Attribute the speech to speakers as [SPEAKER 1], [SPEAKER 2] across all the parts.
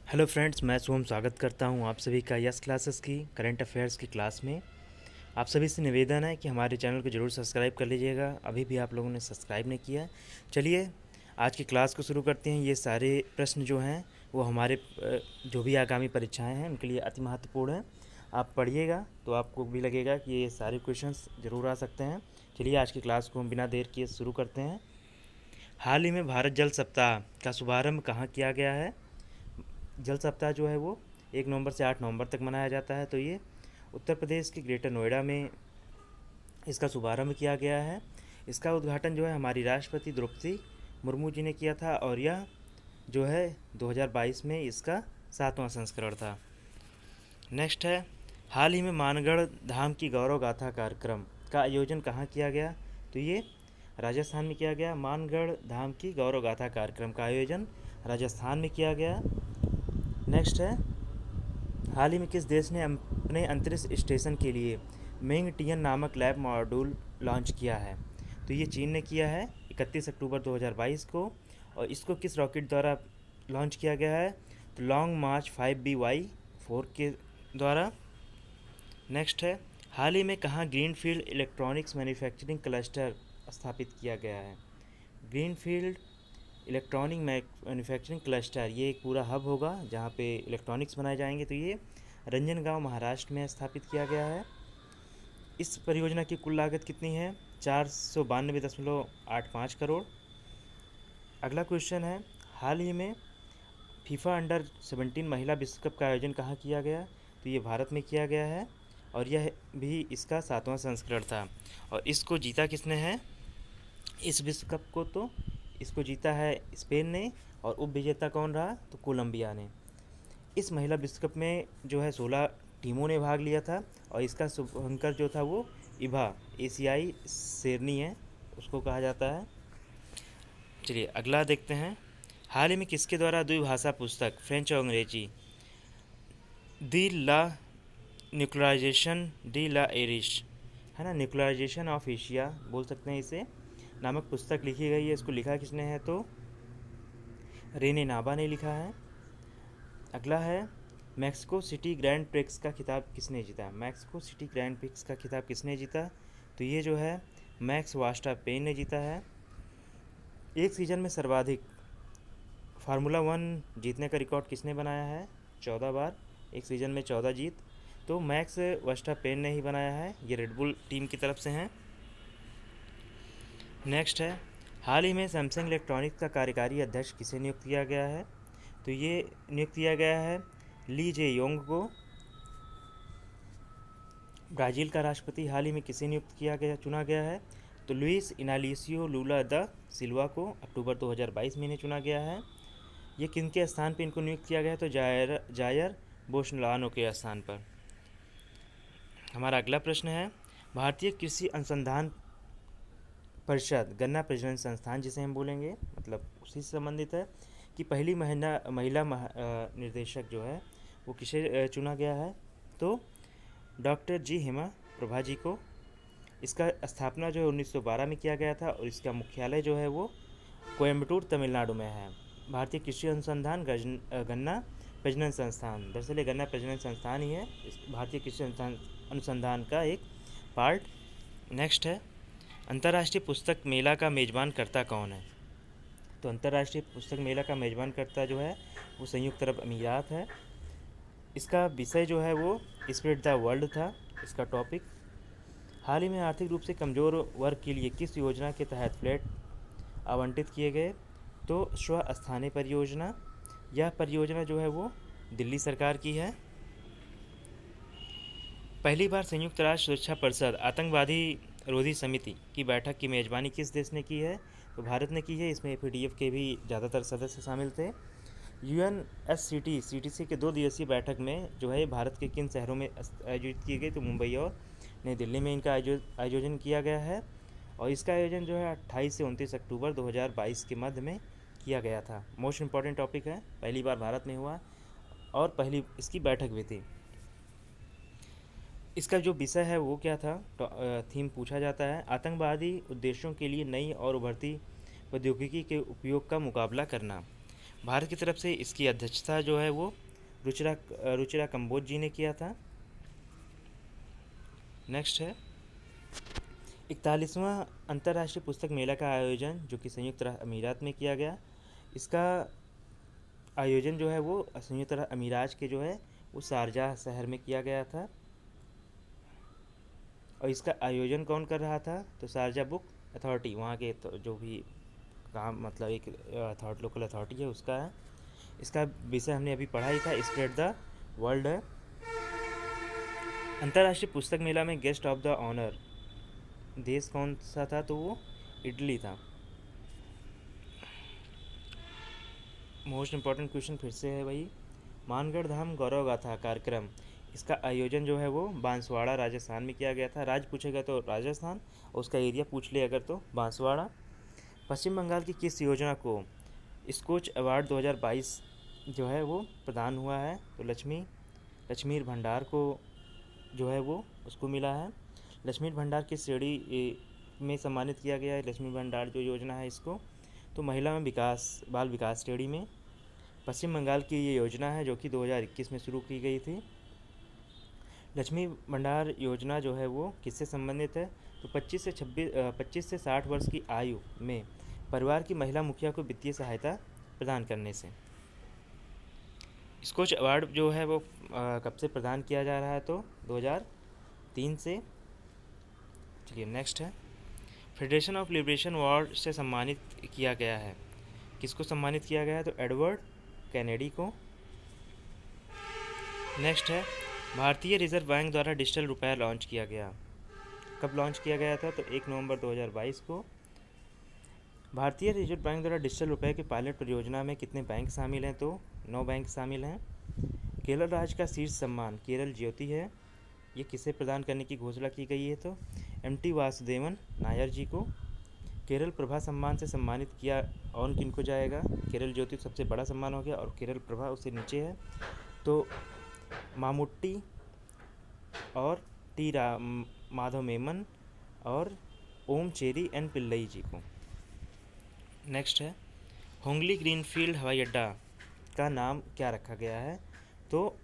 [SPEAKER 1] Hello friends, मैं शुभम स्वागत करता हूं आप सभी का यस क्लासेस की करंट अफेयर्स की क्लास में। आप सभी से निवेदन है कि हमारे चैनल को ज़रूर सब्सक्राइब कर लीजिएगा, अभी भी आप लोगों ने सब्सक्राइब नहीं किया है। चलिए आज की क्लास को शुरू करते हैं। ये सारे प्रश्न जो हैं वो हमारे जो भी आगामी परीक्षाएँ हैं उनके लिए अति महत्वपूर्ण हैं। आप पढ़िएगा तो आपको भी लगेगा कि ये सारे क्वेश्चंस ज़रूर आ सकते हैं। चलिए आज की क्लास को हम बिना देर किए शुरू करते हैं। हाल ही में भारत जल सप्ताह का शुभारंभ कहाँ किया गया है? जल सप्ताह जो है वो 1 नवंबर से 8 नवंबर तक मनाया जाता है। तो ये उत्तर प्रदेश के ग्रेटर नोएडा में इसका शुभारंभ किया गया है। इसका उद्घाटन जो है हमारी राष्ट्रपति द्रौपदी मुर्मू जी ने किया था और यह जो है 2022 में इसका 7वां संस्करण था। नेक्स्ट है, हाल ही में मानगढ़ धाम की गौरव गाथा कार्यक्रम का आयोजन कहाँ किया गया? तो ये राजस्थान में किया गया। मानगढ़ धाम की गौरव गाथा कार्यक्रम का आयोजन राजस्थान में किया गया। नेक्स्ट है, हाल ही में किस देश ने अपने अंतरिक्ष स्टेशन के लिए मिंग टियन नामक लैब मॉड्यूल लॉन्च किया है? तो ये चीन ने किया है 31 अक्टूबर 2022 को। और इसको किस रॉकेट द्वारा लॉन्च किया गया है? तो लॉन्ग मार्च 5BY4 के द्वारा। नेक्स्ट है, हाल ही में कहाँ ग्रीनफील्ड इलेक्ट्रॉनिक्स मैन्युफैक्चरिंग क्लस्टर स्थापित किया गया है? ग्रीनफील्ड इलेक्ट्रॉनिक मैन्युफैक्चरिंग क्लस्टर ये एक पूरा हब होगा जहाँ पे इलेक्ट्रॉनिक्स बनाए जाएंगे। तो ये रंजनगांव महाराष्ट्र में स्थापित किया गया है। इस परियोजना की कुल लागत कितनी है? 492.85 करोड़। अगला क्वेश्चन है, हाल ही में फीफा अंडर 17 महिला विश्व कप का आयोजन कहाँ किया गया? तो ये भारत में किया गया है और यह भी इसका 7वां संस्करण था। और इसको जीता किसने है? इस विश्व कप को तो इसको जीता है स्पेन ने और उप विजेता कौन रहा? तो कोलंबिया ने। इस महिला विश्व कप में जो है 16 टीमों ने भाग लिया था और इसका शुभंकर जो था वो इभा एशियाई शेरनी है उसको कहा जाता है। चलिए अगला देखते हैं, हाल ही में किसके द्वारा द्विभाषा पुस्तक फ्रेंच और अंग्रेजी दी ला न्यूक्लियराइजेशन डी ला एरिश है ना, न्यूक्लियराइजेशन ऑफ एशिया बोल सकते हैं इसे, नामक पुस्तक लिखी गई है। इसको लिखा किसने है? तो रेने नाबा ने लिखा है। अगला है, मैक्सिको सिटी ग्रैंड प्रिक्स का खिताब किसने जीता? मैक्सिको सिटी ग्रैंड प्रिक्स का खिताब किसने जीता? तो ये जो है मैक्स वास्टापेन ने जीता है। एक सीज़न में सर्वाधिक फार्मूला 1 जीतने का रिकॉर्ड किसने बनाया है? 14 बार, एक सीज़न में 14 जीत तो मैक्स वर्स्टापेन ने ही बनाया है। ये रेडबुल टीम की तरफ से हैं। नेक्स्ट है, हाल ही में सैमसंग इलेक्ट्रॉनिक्स का कार्यकारी अध्यक्ष किसे नियुक्त किया गया है? तो ये नियुक्त किया गया है ली जे योंग को। ब्राज़ील का राष्ट्रपति हाल ही में किसे नियुक्त किया गया चुना गया है? तो लुइस इनालिसियो लूला द सिल्वा को अक्टूबर 2022 में इन्हें चुना गया है। ये किनके स्थान पर इनको नियुक्त किया गया है? तो जायर बोल्सोनारो के स्थान पर। हमारा अगला प्रश्न है, भारतीय कृषि अनुसंधान परिषद गन्ना प्रजनन संस्थान जिसे हम बोलेंगे मतलब उसी से संबंधित है कि पहली महिला निर्देशक जो है वो किसे चुना गया है? तो डॉक्टर जी हेमा प्रभा जी को। इसका स्थापना जो है 1912 में किया गया था और इसका मुख्यालय जो है वो कोयम्बटूर तमिलनाडु में है। भारतीय कृषि अनुसंधान गन्ना प्रजनन संस्थान, दरअसल ये गन्ना प्रजनन संस्थान ही है, इस भारतीय कृषि अनुसंधान का एक पार्ट। नेक्स्ट है, अंतर्राष्ट्रीय पुस्तक मेला का मेज़बान करता कौन है? तो अंतर्राष्ट्रीय पुस्तक मेला का मेज़बान करता जो है वो संयुक्त अरब अमीरात है। इसका विषय जो है वो स्प्रेड द वर्ल्ड था इसका टॉपिक। हाल ही में आर्थिक रूप से कमज़ोर वर्ग के लिए किस योजना के तहत फ्लैट आवंटित किए गए? तो स्वस्थानीय परियोजना। यह परियोजना जो है वो दिल्ली सरकार की है। पहली बार संयुक्त राष्ट्र सुरक्षा परिषद आतंकवादी रोधी समिति की बैठक की मेज़बानी किस देश ने की है? तो भारत ने की है। इसमें PDF के भी ज़्यादातर सदस्य शामिल थे। UNSCTC के 2 दिवसीय बैठक में जो है भारत के किन शहरों में आयोजित की गई? तो मुंबई और नई दिल्ली में इनका आयोजन किया गया है और इसका आयोजन जो है 28 से 29 अक्टूबर 2022 के मध्य में किया गया था। मोस्ट इम्पॉर्टेंट टॉपिक है, पहली बार भारत में हुआ और पहली इसकी बैठक भी थी। इसका जो विषय है वो क्या था? थीम पूछा जाता है, आतंकवादी उद्देश्यों के लिए नई और उभरती प्रौद्योगिकी के उपयोग का मुकाबला करना। भारत की तरफ से इसकी अध्यक्षता जो है वो रुचिरा कंबोज जी ने किया था। नेक्स्ट है 41वां अंतर्राष्ट्रीय पुस्तक मेला का आयोजन जो कि संयुक्त अरब अमीरात में किया गया। इसका आयोजन जो है वो संयुक्त अरब अमीरात के जो है वो शारजाह शहर में किया गया था। और इसका आयोजन कौन कर रहा था? तो शारजाह बुक अथॉरिटी, वहाँ के तो जो भी काम मतलब एक लोकल अथॉरिटी है उसका है। इसका विषय हमने अभी पढ़ा ही था, स्प्रेड द वर्ल्ड है। अंतर्राष्ट्रीय पुस्तक मेला में गेस्ट ऑफ द ऑनर देश कौन सा था? तो वो इटली था। मोस्ट इम्पॉर्टेंट क्वेश्चन फिर से है भाई, मानगढ़ धाम गौरव गाथा कार्यक्रम, इसका आयोजन जो है वो बांसवाड़ा राजस्थान में किया गया था। राज्य पूछेगा तो राजस्थान, और उसका एरिया पूछ ले अगर तो बांसवाड़ा। पश्चिम बंगाल की किस योजना को स्कोच अवार्ड 2022 जो है वो प्रदान हुआ है? तो लक्ष्मी भंडार को जो है वो उसको मिला है। लक्ष्मी भंडार की श्रेणी में सम्मानित किया गया है लक्ष्मी भंडार जो योजना है इसको, तो महिला में बाल विकास श्रेणी में। पश्चिम बंगाल की ये योजना है जो कि 2021 में शुरू की गई थी। लक्ष्मी भंडार योजना जो है वो किससे संबंधित है? तो 25 से 60 वर्ष की आयु में परिवार की महिला मुखिया को वित्तीय सहायता प्रदान करने से। स्कोच अवार्ड जो है वो कब से प्रदान किया जा रहा है? तो 2003 से। चलिए नेक्स्ट है फेडरेशन ऑफ लिबरेशन अवार्ड से सम्मानित किया गया है। किसको सम्मानित किया गया है? तो एडवर्ड कैनेडी को। नेक्स्ट है भारतीय रिजर्व बैंक द्वारा डिजिटल रुपया लॉन्च किया गया। कब लॉन्च किया गया था? तो 1 नवंबर 2022 को। भारतीय रिजर्व बैंक द्वारा डिजिटल रुपये की पायलट परियोजना में कितने बैंक शामिल हैं? तो 9 बैंक शामिल हैं। केरल राज्य का शीर्ष सम्मान केरल ज्योति है। ये किसे प्रदान करने की घोषणा की गई है? तो MT वासुदेवन नायर जी को। केरल प्रभा सम्मान से सम्मानित किया और किनको जाएगा? केरल ज्योति सबसे बड़ा सम्मान हो गया और केरल प्रभा उससे नीचे है, तो मामुट्टी और माधव मेमन और ओम चेरी एन पिल्लई जी को। नेक्स्ट है होंगली ग्रीनफील्ड हवाई अड्डा का नाम क्या रखा गया है? तो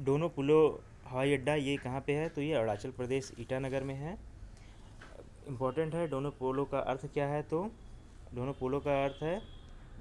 [SPEAKER 1] दोनों पुलो हवाई अड्डा ये कहाँ पे है? तो ये अरुणाचल प्रदेश ईटानगर में है। इम्पोर्टेंट है, दोनों पोलो का अर्थ क्या है? तो दोनों पोलो का अर्थ है,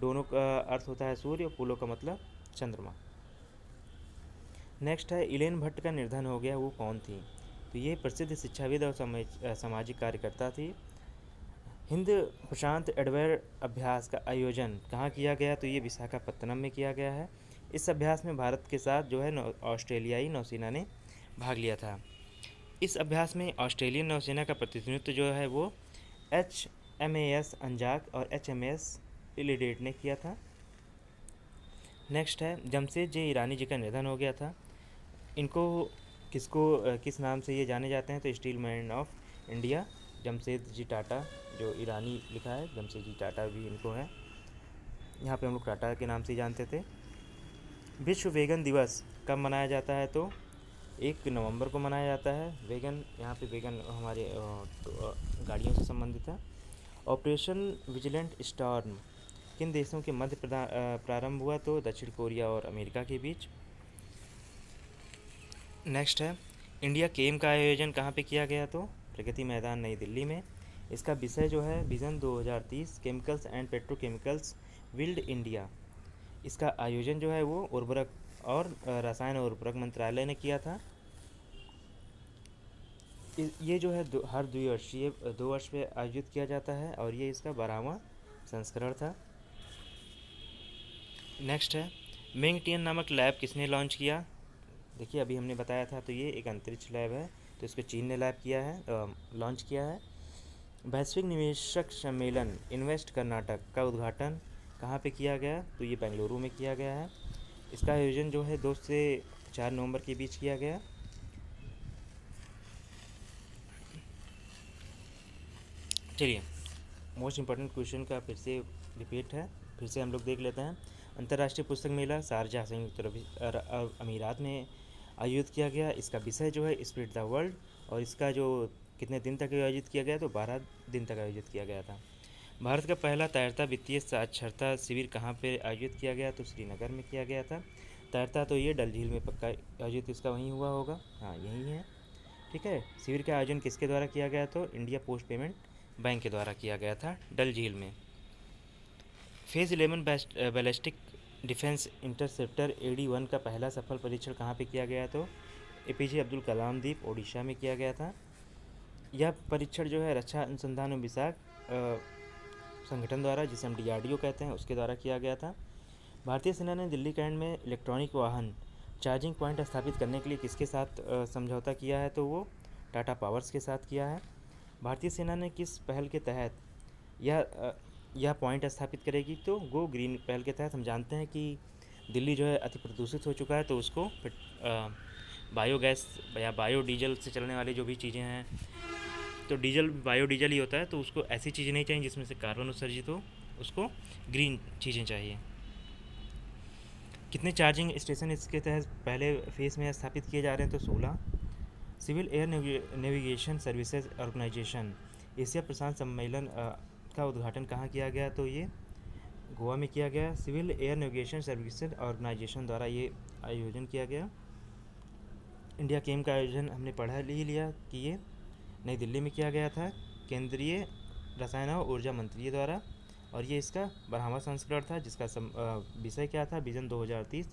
[SPEAKER 1] दोनों का अर्थ होता है सूर्य और पोलो का मतलब चंद्रमा। नेक्स्ट है इलेन भट्ट का निधन हो गया, वो कौन थी? तो ये प्रसिद्ध शिक्षाविद और सामाजिक कार्यकर्ता थी। हिंद प्रशांत एडवेयर अभ्यास का आयोजन कहाँ किया गया? तो ये विशाखापत्तनम में किया गया है। इस अभ्यास में भारत के साथ जो है ऑस्ट्रेलियाई नौसेना ने भाग लिया था। इस अभ्यास में ऑस्ट्रेलियन नौसेना का प्रतिनिधित्व जो है वो HMAS अंजाक और HMAS इलिडेट ने किया था। नेक्स्ट है जमशेद जे ईरानी जी का निधन हो गया था। इनको किस नाम से ये जाने जाते हैं? तो steel man of India Jamshed ji Tata, जो ईरानी लिखा है जमशेद जी टाटा भी इनको है। यहाँ पे हम लोग टाटा के नाम से जानते थे। विश्व वेगन दिवस कब मनाया जाता है? तो 1 नवंबर को मनाया जाता है। वेगन, यहाँ पे वेगन हमारे गाड़ियों से संबंधित है। ऑपरेशन विजिलेंट स्टॉर्म किन देशों के मध्य प्रारंभ हुआ? तो दक्षिण कोरिया और अमेरिका के बीच। नेक्स्ट है इंडिया गेम का आयोजन कहाँ पे किया गया? तो प्रगति मैदान नई दिल्ली में। इसका विषय जो है vision 2030 chemicals and petrochemicals build India. इसका आयोजन जो है वो उर्वरक और रसायन और उर्वरक मंत्रालय ने किया था। ये जो है हर 2 वर्ष पे आयोजित किया जाता है और ये इसका 12वां संस्करण था। नेक्स्ट है मेंगटियन नामक लैब किसने लॉन्च किया? देखिए अभी हमने बताया था, तो ये एक अंतरिक्ष लैब है, तो इसको चीन ने लॉन्च किया है। वैश्विक निवेशक सम्मेलन इन्वेस्ट कर्नाटक का उद्घाटन कहाँ पे किया गया? तो ये बेंगलुरु में किया गया है। इसका आयोजन जो है 2 से 4 नवंबर के बीच किया गया। चलिए मोस्ट इम्पॉर्टेंट क्वेश्चन का फिर से रिपीट है, फिर से हम लोग देख लेते हैं। अंतर्राष्ट्रीय पुस्तक मेला शारजाह संयुक्त अरब अमीरात में आयोजित किया गया। इसका विषय जो है स्प्रेड द वर्ल्ड, और इसका जो कितने दिन तक आयोजित किया गया? तो 12 दिन तक आयोजित किया गया था। भारत का पहला तैरता वित्तीय साक्षरता शिविर कहाँ पे आयोजित किया गया? तो श्रीनगर में किया गया था। तैरता तो ये डल झील में पक्का आयोजित इसका वहीं हुआ होगा, हाँ यही है। ठीक है, शिविर का आयोजन किसके द्वारा किया गया? तो इंडिया पोस्ट पेमेंट बैंक के द्वारा किया गया था डल झील में। Phase 11 ballistic defence interceptor AD-1 का पहला सफल परीक्षण कहाँ पे किया गया? तो APJ अब्दुल कलाम द्वीप ओडिशा में किया गया था। यह परीक्षण जो है रक्षा अनुसंधान और विकास संगठन द्वारा, जिसे हम DRDO कहते हैं, उसके द्वारा किया गया था। भारतीय सेना ने दिल्ली कैंट में इलेक्ट्रॉनिक वाहन चार्जिंग पॉइंट स्थापित करने के लिए किसके साथ समझौता किया है? तो वो टाटा पावर्स के साथ किया है। भारतीय सेना ने किस पहल के तहत यह पॉइंट स्थापित करेगी? तो गो ग्रीन पहल के तहत। हम जानते हैं कि दिल्ली जो है अति प्रदूषित हो चुका है, तो उसको बायोगैस या बायोडीजल से चलने वाली जो भी चीज़ें हैं, तो डीजल बायोडीजल ही होता है, तो उसको ऐसी चीज़ें नहीं चाहिए जिसमें से कार्बन उत्सर्जित हो, उसको ग्रीन चीज़ें चाहिए। कितने चार्जिंग स्टेशन इसके तहत पहले फेज़ में स्थापित किए जा रहे हैं? तो 16। Civil air navigation services organisation Asia प्रशांत सम्मेलन का उद्घाटन कहाँ किया गया? तो ये गोवा में किया गया। Civil air navigation services organisation द्वारा ये आयोजन किया गया। इंडिया गेम का आयोजन हमने पढ़ा ही लिया कि ये नई दिल्ली में किया गया था केंद्रीय रसायन और ऊर्जा मंत्री द्वारा, और ये इसका 12वां संस्करण था, जिसका विषय क्या था? विजन 2030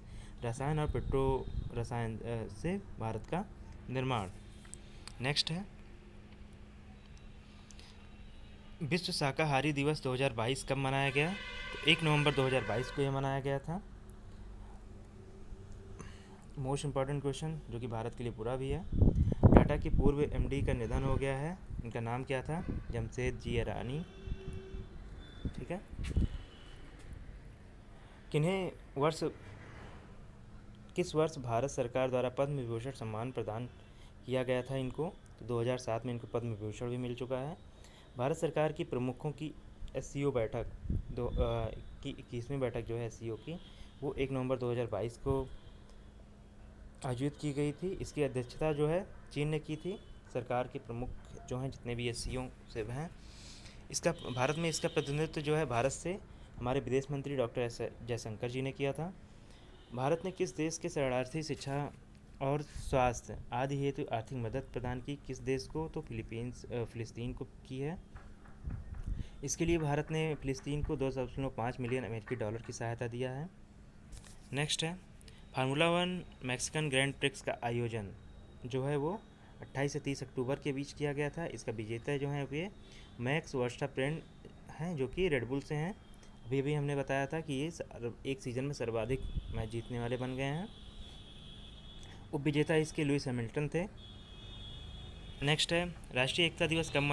[SPEAKER 1] रसायन और पेट्रो रसायन से भारत का निर्माण। नेक्स्ट है विश्व शाकाहारी दिवस 2022 कब मनाया गया? तो 1 नवंबर 2022 को यह मनाया गया था। मोस्ट इम्पॉर्टेंट क्वेश्चन जो कि भारत के लिए पूरा भी है। टाटा के पूर्व MD का निधन हो गया है, इनका नाम क्या था? जमशेदजी ईरानी। ठीक है, किस वर्ष भारत सरकार द्वारा पद्म विभूषण सम्मान प्रदान किया गया था इनको? तो 2007 में इनको पद्म विभूषण भी मिल चुका है। भारत सरकार की प्रमुखों की SCO बैठक की 21वीं बैठक जो है SCO की, वो 1 नवंबर 2022 को आयोजित की गई थी। इसकी अध्यक्षता जो है चीन ने की थी। सरकार के प्रमुख जो हैं जितने भी SCO से हैं, इसका भारत में इसका प्रतिनिधित्व जो है भारत से हमारे विदेश मंत्री डॉक्टर S जयशंकर जी ने किया था। भारत ने किस देश के शरणार्थी शिक्षा और स्वास्थ्य आदि हेतु आर्थिक मदद प्रदान की? किस देश को? तो फिलिस्तीन को की है। इसके लिए भारत ने फिलिस्तीन को $2.5 मिलियन अमेरिकी डॉलर की सहायता दिया है। नेक्स्ट है फार्मूला 1 मैक्सिकन ग्रैंड प्रिक्स का आयोजन जो है वो 28 से 30 अक्टूबर के बीच किया गया था। इसका विजेता जो है ये मैक्स वर्स्टापेन हैं, जो कि रेडबुल से हैं। अभी भी हमने बताया था कि ये एक सीज़न में सर्वाधिक मैच जीतने वाले बन गए हैं। उपविजेता इसके लुइस हैमिल्टन थे। नेक्स्ट है राष्ट्रीय एकता दिवस कब